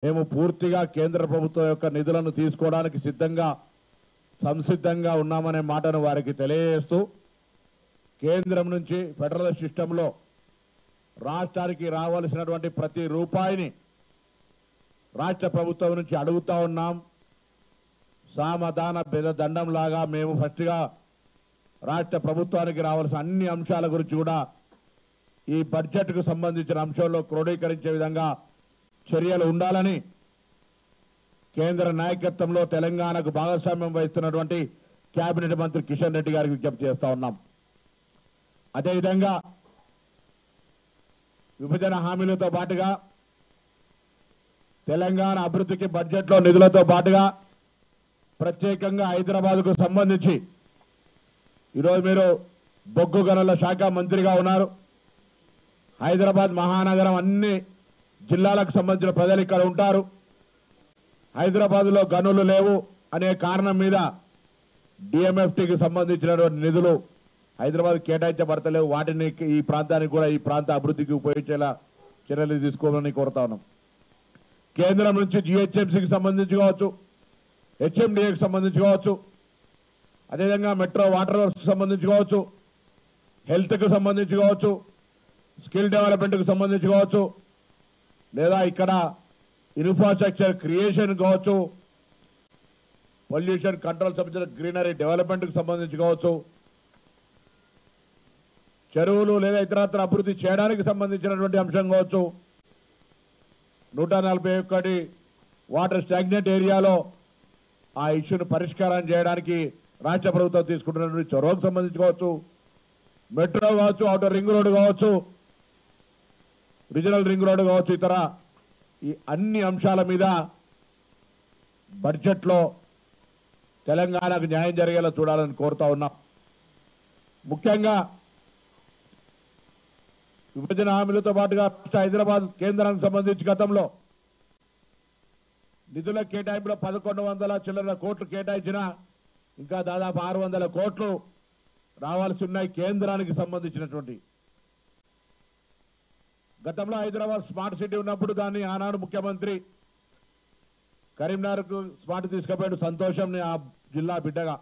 మేము పూర్తిగా కేంద్ర ప్రభుత్వం యొక్క నిధులను తీసుకోవడానికి సంసిద్ధంగా ఉన్నామనే మాటను వారికి తెలియజేస్తూ కేంద్రం నుంచి ఫెడరల్ సిస్టంలో రాష్ట్రానికి రావాల్సినటువంటి ప్రతి రూపాయిని రాష్ట్ర ప్రభుత్వం నుంచి అడుగుతా ఉన్నాం. సామధాన దండం లాగా మేము ఫస్ట్గా రాష్ట్ర ప్రభుత్వానికి రావాల్సిన అన్ని అంశాల గురించి కూడా ఈ బడ్జెట్కు సంబంధించిన అంశంలో క్రోడీకరించే విధంగా చర్యలు ఉండాలని కేంద్ర నాయకత్వంలో తెలంగాణకు భాగస్వామ్యం వహిస్తున్నటువంటి కేబినెట్ మంత్రి కిషన్ రెడ్డి గారికి విజ్ఞప్తి చేస్తా ఉన్నాం. అదేవిధంగా విభజన హామీలతో పాటుగా తెలంగాణ అభివృద్ధికి బడ్జెట్లో నిధులతో పాటుగా ప్రత్యేకంగా హైదరాబాద్కు సంబంధించి ఈరోజు మీరు బొగ్గు గనుల శాఖ మంత్రిగా ఉన్నారు. హైదరాబాద్ మహానగరం అన్ని జిల్లాలకు సంబంధించిన ప్రజలు ఇక్కడ ఉంటారు. హైదరాబాద్లో గనులు లేవు అనే కారణం మీద డిఎంఎఫ్టీకి సంబంధించినటువంటి నిధులు హైదరాబాద్ కేటాయించబడతలేవు. వాటిని ఈ ప్రాంతానికి కూడా ఈ ప్రాంత అభివృద్ధికి ఉపయోగించేలా చర్యలు తీసుకోవాలని కోరుతా ఉన్నాం. కేంద్రం నుంచి జిహెచ్ఎంసీకి సంబంధించి కావచ్చు, హెచ్ఎండిఏకి సంబంధించి కావచ్చు, అదేవిధంగా మెట్రో వాటర్ వర్క్స్ సంబంధించి కావచ్చు, హెల్త్కి సంబంధించి కావచ్చు, స్కిల్ డెవలప్మెంట్కి సంబంధించి కావచ్చు, లేదా ఇక్కడ ఇన్ఫ్రాస్ట్రక్చర్ క్రియేషన్ కావచ్చు, పొల్యూషన్ కంట్రోల్ సంబంధించిన గ్రీనరీ డెవలప్మెంట్కి సంబంధించి కావచ్చు, చెరువులు లేదా ఇతరత్ర అభివృద్ధి చేయడానికి సంబంధించినటువంటి అంశం కావచ్చు, 141 వాటర్ స్టాగ్నెంట్ ఏరియాలో ఆ ఇష్యూను పరిష్కారం చేయడానికి రాష్ట్ర ప్రభుత్వం తీసుకుంటున్నటువంటి చొరవకు సంబంధించి కావచ్చు, మెట్రో కావచ్చు, ఔటర్ రింగ్ రోడ్డు కావచ్చు, రీజనల్ రింగ్ రోడ్డు కావచ్చు, ఇతర ఈ అన్ని అంశాల మీద బడ్జెట్లో తెలంగాణకు న్యాయం జరిగేలా చూడాలని కోరుతా ఉన్నాం. ముఖ్యంగా విభజన హామీలతో పాటుగా హైదరాబాద్ కేంద్రానికి సంబంధించి గతంలో నిధుల కేటాయింపులో 1100 చిల్లర కోట్లు కేటాయించినా ఇంకా దాదాపు 600 కోట్లు రావాల్సి ఉన్నాయి కేంద్రానికి సంబంధించినటువంటి. గతంలో హైదరాబాద్ స్మార్ట్ సిటీ ఉన్నప్పుడు దాన్ని ఆనాడు ముఖ్యమంత్రి కరీంనగర్కు స్మార్ట్ తీసుకుపోయాడు, సంతోషం ఆ జిల్లా బిడ్డగా.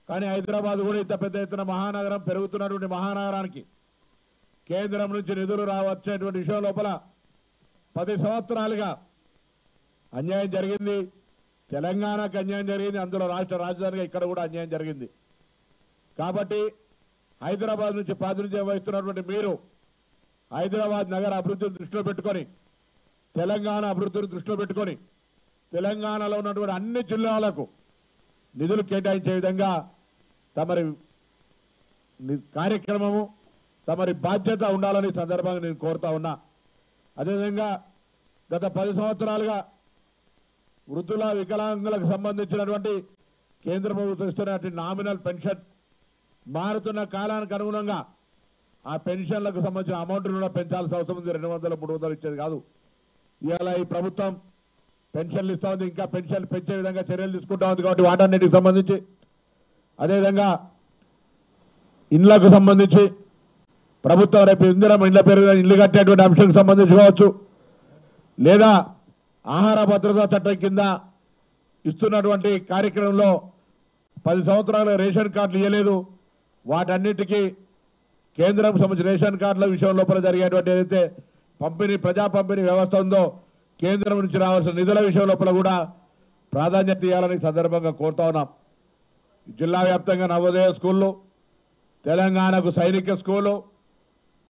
కానీ హైదరాబాద్ కూడా ఇంత పెద్ద ఎత్తున మహానగరం పెరుగుతున్నటువంటి మహానగరానికి కేంద్రం నుంచి నిధులు వచ్చేటువంటి విషయం లోపల 10 సంవత్సరాలుగా అన్యాయం జరిగింది. తెలంగాణకు అన్యాయం జరిగింది, అందులో రాష్ట్ర రాజధానిగా ఇక్కడ కూడా అన్యాయం జరిగింది. కాబట్టి హైదరాబాద్ నుంచి ప్రాతినిధ్యం వహిస్తున్నటువంటి మీరు హైదరాబాద్ నగర అభివృద్ధిని దృష్టిలో పెట్టుకొని, తెలంగాణ అభివృద్ధిని దృష్టిలో పెట్టుకొని తెలంగాణలో ఉన్నటువంటి అన్ని జిల్లాలకు నిధులు కేటాయించే విధంగా తమరి కార్యక్రమము, తమరి బాధ్యత ఉండాలని సందర్భంగా నేను కోరుతా ఉన్నా. అదేవిధంగా గత 10 సంవత్సరాలుగా వృద్ధుల వికలాంగులకు సంబంధించినటువంటి కేంద్ర ప్రభుత్వం ఇస్తున్నటువంటి నామినల్ పెన్షన్ మారుతున్న కాలానికి అనుగుణంగా ఆ పెన్షన్లకు సంబంధించిన అమౌంట్ కూడా పెంచాల్సిన అవసరం ఉంది. 200, 300 ఇచ్చేది కాదు. ఇవాళ ఈ ప్రభుత్వం పెన్షన్లు ఇస్తా ఉంది, ఇంకా పెన్షన్లు పెంచే విధంగా చర్యలు తీసుకుంటా ఉంది. కాబట్టి వాటన్నిటికి సంబంధించి అదేవిధంగా ఇండ్లకు సంబంధించి ప్రభుత్వం రేపు ఇండ్ల పేరు ఇల్లు కట్టేటువంటి అంశానికి సంబంధించి కావచ్చు, లేదా ఆహార భద్రతా చట్టం కింద ఇస్తున్నటువంటి కార్యక్రమంలో 10 సంవత్సరాలు రేషన్ కార్డులు ఇవ్వలేదు. వాటన్నిటికీ కేంద్రం సంబంధించిన రేషన్ కార్డుల విషయం లోపల జరిగేటువంటి ఏదైతే ప్రజా పంపిణీ వ్యవస్థ ఉందో కేంద్రం నుంచి రావాల్సిన నిధుల విషయం లోపల కూడా ప్రాధాన్యత ఇవ్వాలని సందర్భంగా కోరుతా ఉన్నాం. జిల్లా వ్యాప్తంగా నవోదయ స్కూళ్ళు, తెలంగాణకు సైనిక స్కూలు,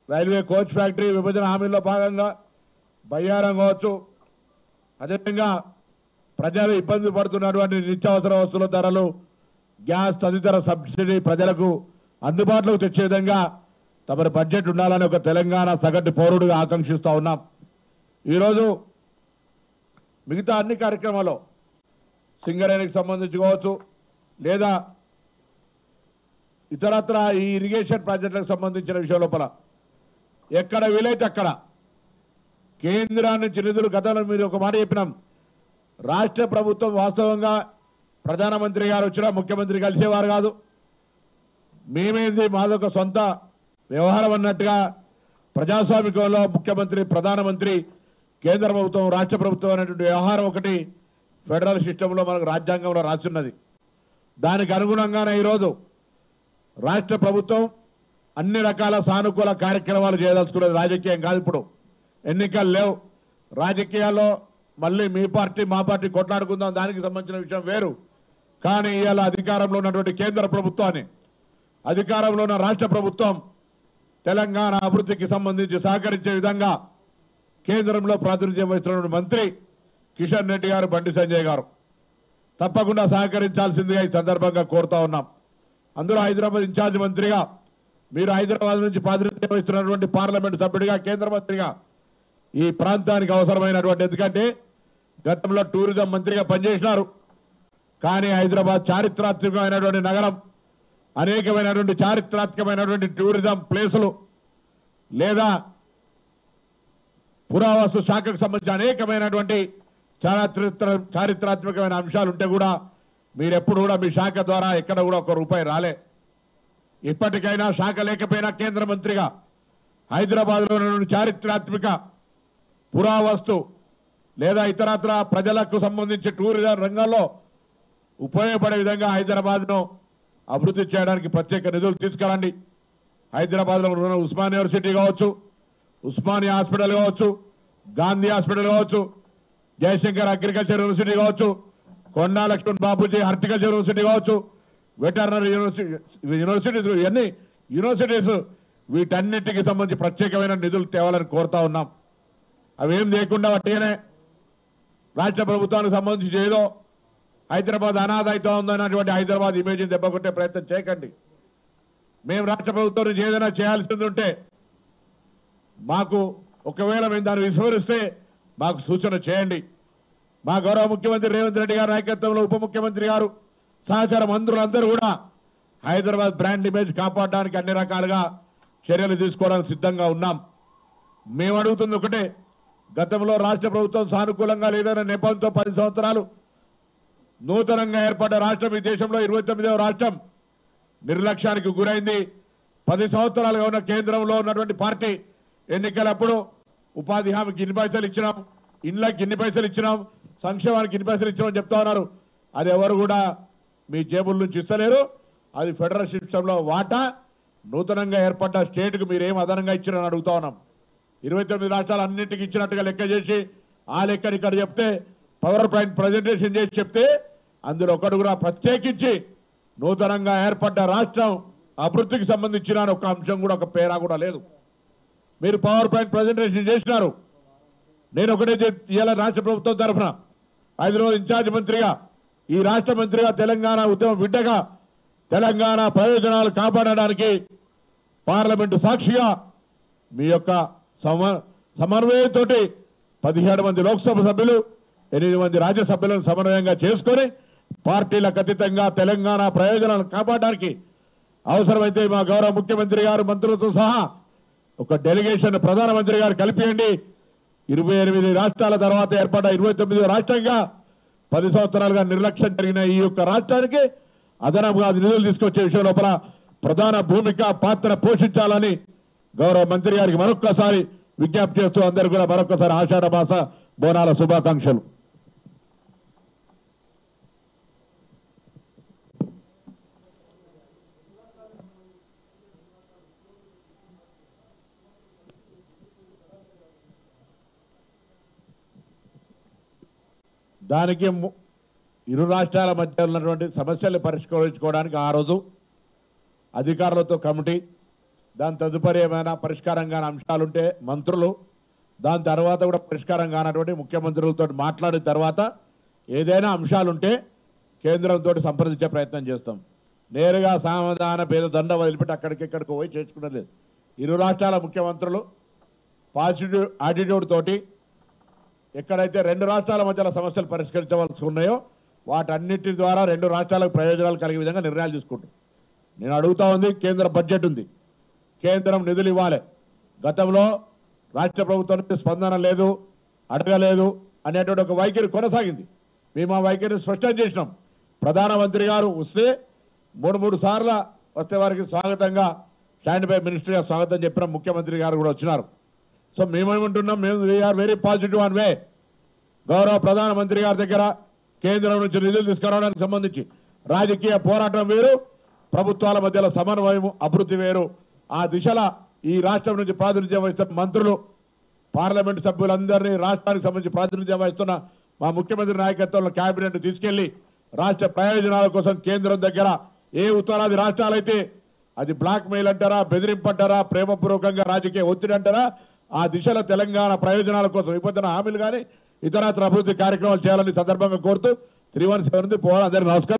రైల్వే కోచ్ ఫ్యాక్టరీ విభజన హామీల్లో భాగంగా బయ్యారం కావచ్చు, అదేవిధంగా ప్రజలు ఇబ్బంది పడుతున్నటువంటి నిత్యావసర వస్తువుల ధరలు, గ్యాస్ తదితర సబ్సిడీ ప్రజలకు అందుబాటులోకి తెచ్చే విధంగా తమరి బడ్జెట్ ఉండాలని ఒక తెలంగాణ సగటు పౌరుడిగా ఆకాంక్షిస్తూ ఉన్నాం. ఈరోజు మిగతా అన్ని కార్యక్రమాల్లో సింగరేణికి సంబంధించి కావచ్చు, లేదా ఇతరత్ర ఈ ఇరిగేషన్ ప్రాజెక్టులకు సంబంధించిన విషయం లోపల ఎక్కడ వీలైతే అక్కడ కేంద్రం నుంచి నిధులు, గతంలో మీరు ఒక మాట చెప్పినాం, రాష్ట్ర ప్రభుత్వం వాస్తవంగా ప్రధానమంత్రి గారు వచ్చినా ముఖ్యమంత్రి కలిసేవారు కాదు. మేమేంది మాదొక సొంత వ్యవహారం అన్నట్టుగా ప్రజాస్వామికంలో ముఖ్యమంత్రి, ప్రధానమంత్రి కేంద్ర ప్రభుత్వం రాష్ట్ర ప్రభుత్వం అనేటువంటి వ్యవహారం ఒకటి ఫెడరల్ సిస్టంలో మనకు రాజ్యాంగంలో రాస్తున్నది. దానికి అనుగుణంగానే ఈరోజు రాష్ట్ర ప్రభుత్వం అన్ని రకాల సానుకూల కార్యక్రమాలు చేయదలుచుకున్నది. రాజకీయం కాదు, ఇప్పుడు ఎన్నికలు లేవు. రాజకీయాల్లో మళ్ళీ మీ పార్టీ మా పార్టీ కొట్లాడుకుందాం, దానికి సంబంధించిన విషయం వేరు. కానీ ఇవాళ అధికారంలో ఉన్నటువంటి కేంద్ర ప్రభుత్వాన్ని, అధికారంలో ఉన్న రాష్ట్ర ప్రభుత్వం తెలంగాణ అభివృద్ధికి సంబంధించి సహకరించే విధంగా కేంద్రంలో ప్రాతినిధ్యం వహిస్తున్న మంత్రి కిషన్ రెడ్డి గారు, బండి సంజయ్ గారు తప్పకుండా సహకరించాల్సిందిగా ఈ సందర్భంగా కోరుతా ఉన్నాం. అందులో హైదరాబాద్ ఇన్ఛార్జ్ మంత్రిగా మీరు, హైదరాబాద్ నుంచి ప్రాతినిధ్యం వహిస్తున్నటువంటి పార్లమెంటు సభ్యుడిగా, కేంద్ర మంత్రిగా ఈ ప్రాంతానికి అవసరమైనటువంటి, ఎందుకంటే గతంలో టూరిజం మంత్రిగా పనిచేసినారు. కానీ హైదరాబాద్ చారిత్రాత్మకమైనటువంటి నగరం, అనేకమైనటువంటి చారిత్రాత్మకమైనటువంటి టూరిజం ప్లేసులు లేదా పురావస్తు శాఖకు సంబంధించిన అనేకమైనటువంటి చారిత్రాత్మకమైన అంశాలు ఉంటే కూడా మీరెప్పుడు కూడా మీ శాఖ ద్వారా ఎక్కడ కూడా ఒక రూపాయి రాలే. ఇప్పటికైనా శాఖ లేకపోయినా కేంద్ర మంత్రిగా హైదరాబాద్లో ఉన్న చారిత్రాత్మక పురావస్తు లేదా ఇతరత్ర ప్రజలకు సంబంధించి టూరిజం రంగంలో ఉపయోగపడే విధంగా హైదరాబాద్ను అభివృద్ధి చేయడానికి ప్రత్యేక నిధులు తీసుకురండి. హైదరాబాద్లో ఉన్న ఉస్మానియా యూనివర్సిటీ కావచ్చు, ఉస్మానియా హాస్పిటల్ కావచ్చు, గాంధీ హాస్పిటల్ కావచ్చు, జయశంకర్ అగ్రికల్చర్ యూనివర్సిటీ కావచ్చు, కొండా లక్ష్మణ్ బాపూజీ హార్టికల్చర్ యూనివర్సిటీ కావచ్చు, వెటర్నరీ యూనివర్సిటీస్, ఇవన్నీ యూనివర్సిటీస్, వీటన్నిటికి సంబంధించి ప్రత్యేకమైన నిధులు తేవాలని కోరుతా ఉన్నాం. అవేం లేకుండా వట్టిగానే రాష్ట్ర ప్రభుత్వానికి సంబంధించి ఏదో హైదరాబాద్ అనాథ అవుతా ఉందన్నటువంటి హైదరాబాద్ ఇమేజ్ని దెబ్బకొట్టే ప్రయత్నం చేయకండి. మేము రాష్ట్ర ప్రభుత్వం నుంచి ఏదైనా చేయాల్సింది ఉంటే మాకు, ఒకవేళ మేము దాన్ని విస్మరిస్తే మాకు సూచన చేయండి. మా గౌరవ ముఖ్యమంత్రి రేవంత్ రెడ్డి గారి నాయకత్వంలో ఉప ముఖ్యమంత్రి గారు, సహచర మంత్రులందరూ కూడా హైదరాబాద్ బ్రాండ్ ఇమేజ్ కాపాడడానికి అన్ని రకాలుగా చర్యలు తీసుకోవడానికి సిద్ధంగా ఉన్నాం. మేము అడుగుతుంది ఒకటే, గతంలో రాష్ట్ర ప్రభుత్వం సానుకూలంగా లేదన్న నెపంతో 10 సంవత్సరాలు నూతనంగా ఏర్పడ్డ రాష్ట్రం, ఈ దేశంలో 29వ రాష్ట్రం నిర్లక్ష్యానికి గురైంది. 10 సంవత్సరాలుగా ఉన్న కేంద్రంలో ఉన్నటువంటి పార్టీ ఎన్నికలప్పుడు ఉపాధి హామీకి ఇన్ని పైసలు ఇచ్చినాం, ఇండ్లకి ఇన్ని పైసలు ఇచ్చినాం, సంక్షేమానికి ఇన్ని పైసలు ఇచ్చినామని చెప్తా ఉన్నారు. అది ఎవరు కూడా మీ జేబుల నుంచి ఇస్తలేరు. అది ఫెడరల్ సిస్టంలో వాటా. నూతనంగా ఏర్పడ్డ స్టేట్కు మీరేం అదనంగా ఇచ్చినారని అడుగుతా ఉన్నాం. 29 రాష్ట్రాలు అన్నింటికి ఇచ్చినట్టుగా లెక్క చేసి ఆ లెక్కని ఇక్కడ చెప్తే, పవర్ పాయింట్ ప్రజెంటేషన్ చేసి చెప్తే అందులో ఒకటి కూడా ప్రత్యేకించి నూతనంగా ఏర్పడ్డ రాష్ట్రం అభివృద్ధికి సంబంధించిన ఒక అంశం కూడా, ఒక పేరా కూడా లేదు. మీరు పవర్ పాయింట్ ప్రజెంటేషన్ చేసినారు. నేను ఒకటే ఇవాళ రాష్ట్ర ప్రభుత్వం తరఫున హైదరాబాద్ ఇన్ఛార్జ్ మంత్రిగా, ఈ రాష్ట్ర మంత్రిగా, తెలంగాణ ఉద్యమ బిడ్డగా తెలంగాణ ప్రయోజనాలు కాపాడడానికి పార్లమెంటు సాక్షిగా మీ యొక్క సమన్వయంతో 17 మంది లోక్సభ సభ్యులు, 8 మంది రాజ్యసభ్యులను సమన్వయంగా చేసుకొని పార్టీలకు అతీతంగా తెలంగాణ ప్రయోజనాలను కాపాడడానికి అవసరమైతే మా గౌరవ ముఖ్యమంత్రి గారు, మంత్రులతో సహా ఒక డెలిగేషన్ ప్రధానమంత్రి గారు కలిపియండి. 28 రాష్ట్రాల తర్వాత ఏర్పడ్డ 29వ రాష్ట్రంగా 10 సంవత్సరాలుగా నిర్లక్ష్యం జరిగిన ఈ యొక్క రాష్ట్రానికి అదనంగా నిధులు తీసుకొచ్చే విషయం లోపల ప్రధాన భూమిక పాత్ర పోషించాలని గౌరవ మంత్రి గారికి మరొక్కసారి విజ్ఞప్తి చేస్తూ అందరూ కూడా మరొకసారి ఆషాఢ మాస బోనాల శుభాకాంక్షలు. దానికి ఇరు రాష్ట్రాల మధ్య ఉన్నటువంటి సమస్యలు పరిష్కరించుకోవడానికి ఆ రోజు అధికారులతో కమిటీ, దాని తదుపరి ఏమైనా పరిష్కారం కాని అంశాలుంటే మంత్రులు, దాని తర్వాత కూడా పరిష్కారం కానటువంటి ముఖ్యమంత్రులతో మాట్లాడిన తర్వాత ఏదైనా అంశాలుంటే కేంద్రంతో సంప్రదించే ప్రయత్నం చేస్తాం. నేరుగా సమాధాన పేద దండ వదిలిపెట్టి అక్కడికి పోయి చేసుకున్నలేదు. ఇరు రాష్ట్రాల ముఖ్యమంత్రులు పాజిటివ్ యాటిట్యూడ్ తోటి ఎక్కడైతే 2 రాష్ట్రాల మధ్యలో సమస్యలు పరిష్కరించవలసి ఉన్నాయో వాటన్నిటి ద్వారా 2 రాష్ట్రాలకు ప్రయోజనాలు కలిగే విధంగా నిర్ణయాలు తీసుకుంటాం. నేను అడుగుతా ఉంది, కేంద్ర బడ్జెట్ ఉంది, కేంద్రం నిధులు ఇవ్వాలి. గతంలో రాష్ట్ర ప్రభుత్వం నుంచి స్పందన లేదు, అడగలేదు అనేటువంటి ఒక వైఖరి కొనసాగింది. మేము ఆ వైఖరిని స్పష్టం చేసినాం. ప్రధానమంత్రి గారు వస్తే 3 సార్లు వస్తే వారికి స్వాగతంగా స్టాండ్ బై మినిస్టర్గా స్వాగతం చెప్పిన ముఖ్యమంత్రి గారు కూడా వచ్చినారు. సో మేమేమంటున్నాం, మేము we are very positive one way. గౌరవ ప్రధానమంత్రి గారి దగ్గర కేంద్రం నుంచి నిధులు తీసుకురావడానికి సంబంధించి రాజకీయ పోరాటం వేరు, ప్రభుత్వాల మధ్యలో సమన్వయం అభివృద్ధి వేరు. ఆ దిశలో ఈ రాష్ట్రం నుంచి ప్రాతినిధ్యం వహిస్తున్న మంత్రులు, పార్లమెంటు సభ్యులందరినీ, రాష్ట్రానికి సంబంధించి ప్రాతినిధ్యం వహిస్తున్న మా ముఖ్యమంత్రి నాయకత్వంలో కేబినెట్ తీసుకెళ్లి రాష్ట్ర ప్రయోజనాల కోసం కేంద్రం దగ్గర ఏ ఉత్తరాది రాష్ట్రాలైతే అది బ్లాక్ మెయిల్ అంటారా, బెదిరింపు అంటారా, ప్రేమపూర్వకంగా రాజకీయ ఒత్తిడి అంటారా, ఆ దిశలో తెలంగాణ ప్రయోజనాల కోసం ఇప్పుడున్న హామీలు కానీ ఇతరత్ర అభివృద్ధి కార్యక్రమాలు చేయాలని సందర్భంగా కోరుతూ 317 పోవాలి. అందరికీ నమస్కారం.